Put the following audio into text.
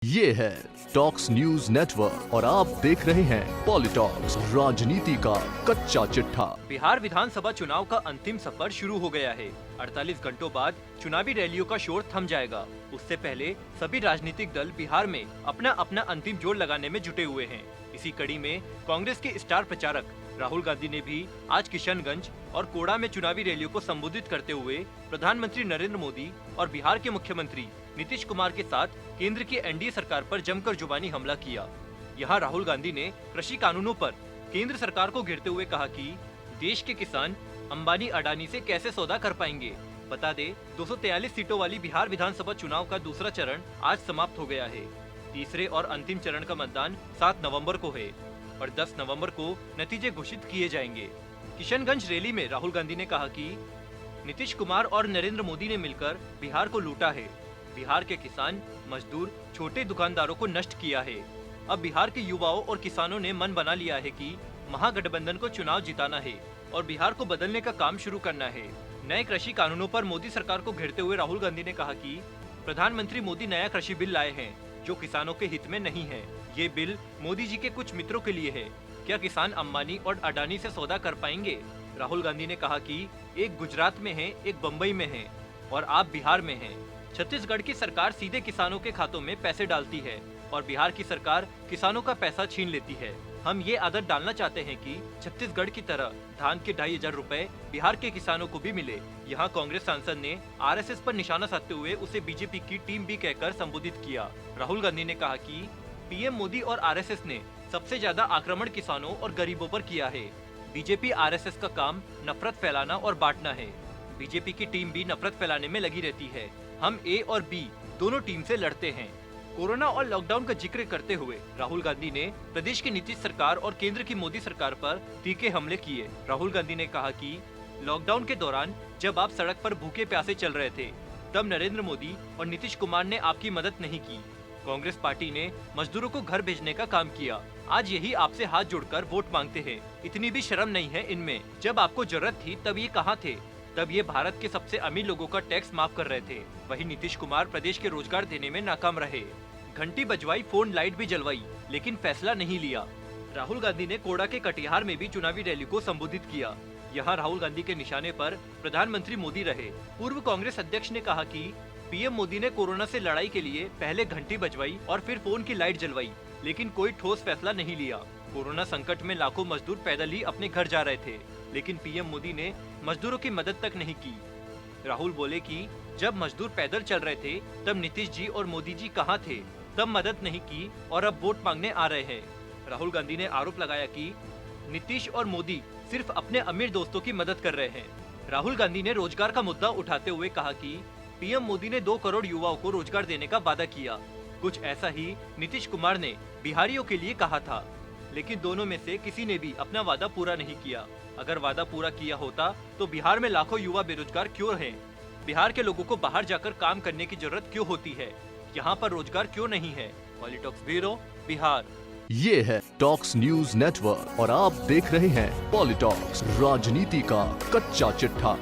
ये है talks news network और आप देख रहे हैं पॉलिटॉक्स, राजनीति का कच्चा चिट्ठा। बिहार विधानसभा चुनाव का अंतिम सफर शुरू हो गया है। 48 घंटों बाद चुनावी रैलियों का शोर थम जाएगा। उससे पहले सभी राजनीतिक दल बिहार में अपना अपना अंतिम जोर लगाने में जुटे हुए हैं। इसी कड़ी में कांग्रेस के स्टार प्रचारक राहुल गांधी ने भी आज किशनगंज और कोड़ा में चुनावी रैलियों को संबोधित करते हुए प्रधानमंत्री नरेंद्र मोदी और बिहार के मुख्यमंत्री नीतीश कुमार के साथ केंद्र की एनडीए सरकार पर जमकर जुबानी हमला किया। यहाँ राहुल गांधी ने कृषि कानूनों पर केंद्र सरकार को घेरते हुए कहा कि देश के किसान अंबानी अडानी से कैसे सौदा कर पाएंगे। बता दे 243 सीटों वाली बिहार विधानसभा चुनाव का दूसरा चरण आज समाप्त हो गया है। तीसरे और अंतिम चरण का मतदान 7 नवंबर को है और 10 नवंबर को नतीजे घोषित किए जाएंगे। किशनगंज रैली में राहुल गांधी ने कहा कि नीतीश कुमार और नरेंद्र मोदी ने मिलकर बिहार को लूटा है। बिहार के किसान, मजदूर, छोटे दुकानदारों को नष्ट किया है। अब बिहार के युवाओं और किसानों ने मन बना लिया है कि महागठबंधन को चुनाव जिताना है और बिहार को बदलने का काम शुरू करना है। नए कृषि कानूनों पर मोदी सरकार को घेरते हुए राहुल गांधी ने कहा कि प्रधानमंत्री मोदी नया कृषि बिल लाए हैं जो किसानों के हित में नहीं है। ये बिल मोदी जी के कुछ मित्रों के लिए है। क्या किसान अंबानी और अडानी से सौदा कर पाएंगे? राहुल गांधी ने कहा कि एक गुजरात में है, एक बम्बई में है और आप बिहार में हैं। छत्तीसगढ़ की सरकार सीधे किसानों के खातों में पैसे डालती है और बिहार की सरकार किसानों का पैसा छीन लेती है। हम ये आदत डालना चाहते हैं कि छत्तीसगढ़ की तरह धान के 2,500 रुपए बिहार के किसानों को भी मिले। यहाँ कांग्रेस सांसद ने आरएसएस पर निशाना साधते हुए उसे बीजेपी की टीम भी कहकर संबोधित किया। राहुल गांधी ने कहा कि पीएम मोदी और आरएसएस ने सबसे ज्यादा आक्रमण किसानों और गरीबों पर किया है। बीजेपी आरएसएस का काम नफरत फैलाना और बांटना है। बीजेपी की टीम भी नफरत फैलाने में लगी रहती है। हम ए और बी दोनों टीम से लड़ते हैं। कोरोना और लॉकडाउन का जिक्र करते हुए राहुल गांधी ने प्रदेश की नीतीश सरकार और केंद्र की मोदी सरकार पर तीखे हमले किए। राहुल गांधी ने कहा कि लॉकडाउन के दौरान जब आप सड़क पर भूखे प्यासे चल रहे थे तब नरेंद्र मोदी और नीतीश कुमार ने आपकी मदद नहीं की। कांग्रेस पार्टी ने मजदूरों को घर भेजने का काम किया। आज यही आपसे हाथ जोड़कर वोट मांगते हैं। इतनी भी शर्म नहीं है इनमें। जब आपको जरूरत थी तब ये कहाँ थे? तब ये भारत के सबसे अमीर लोगों का टैक्स माफ कर रहे थे। वही नीतीश कुमार प्रदेश के रोजगार देने में नाकाम रहे। घंटी बजवाई, फोन लाइट भी जलवाई, लेकिन फैसला नहीं लिया। राहुल गांधी ने कोड़ा के कटिहार में भी चुनावी रैली को संबोधित किया। यहाँ राहुल गांधी के निशाने पर प्रधानमंत्री मोदी रहे। पूर्व कांग्रेस अध्यक्ष ने कहा कि पीएम मोदी ने कोरोना से लड़ाई के लिए पहले घंटी बजवाई और फिर फोन की लाइट जलवाई, लेकिन कोई ठोस फैसला नहीं लिया। कोरोना संकट में लाखों मजदूर पैदल ही अपने घर जा रहे थे, लेकिन पीएम मोदी ने मजदूरों की मदद तक नहीं की। राहुल बोले कि जब मजदूर पैदल चल रहे थे तब नीतीश जी और मोदी जी कहाँ थे? तब मदद नहीं की और अब वोट मांगने आ रहे हैं। राहुल गांधी ने आरोप लगाया कि नीतीश और मोदी सिर्फ अपने अमीर दोस्तों की मदद कर रहे हैं। राहुल गांधी ने रोजगार का मुद्दा उठाते हुए कहा कि पीएम मोदी ने 2 करोड़ युवाओं को रोजगार देने का वादा किया। कुछ ऐसा ही नीतीश कुमार ने बिहारियों के लिए कहा था, लेकिन दोनों में से किसी ने भी अपना वादा पूरा नहीं किया। अगर वादा पूरा किया होता तो बिहार में लाखों युवा बेरोजगार क्यों हैं? बिहार के लोगों को बाहर जाकर काम करने की जरूरत क्यों होती है? यहाँ पर रोजगार क्यों नहीं है? पॉलिटॉक्स ब्यूरो, बिहार। ये है टॉक्स न्यूज नेटवर्क और आप देख रहे हैं पॉलिटॉक्स, राजनीति का कच्चा चिट्ठा।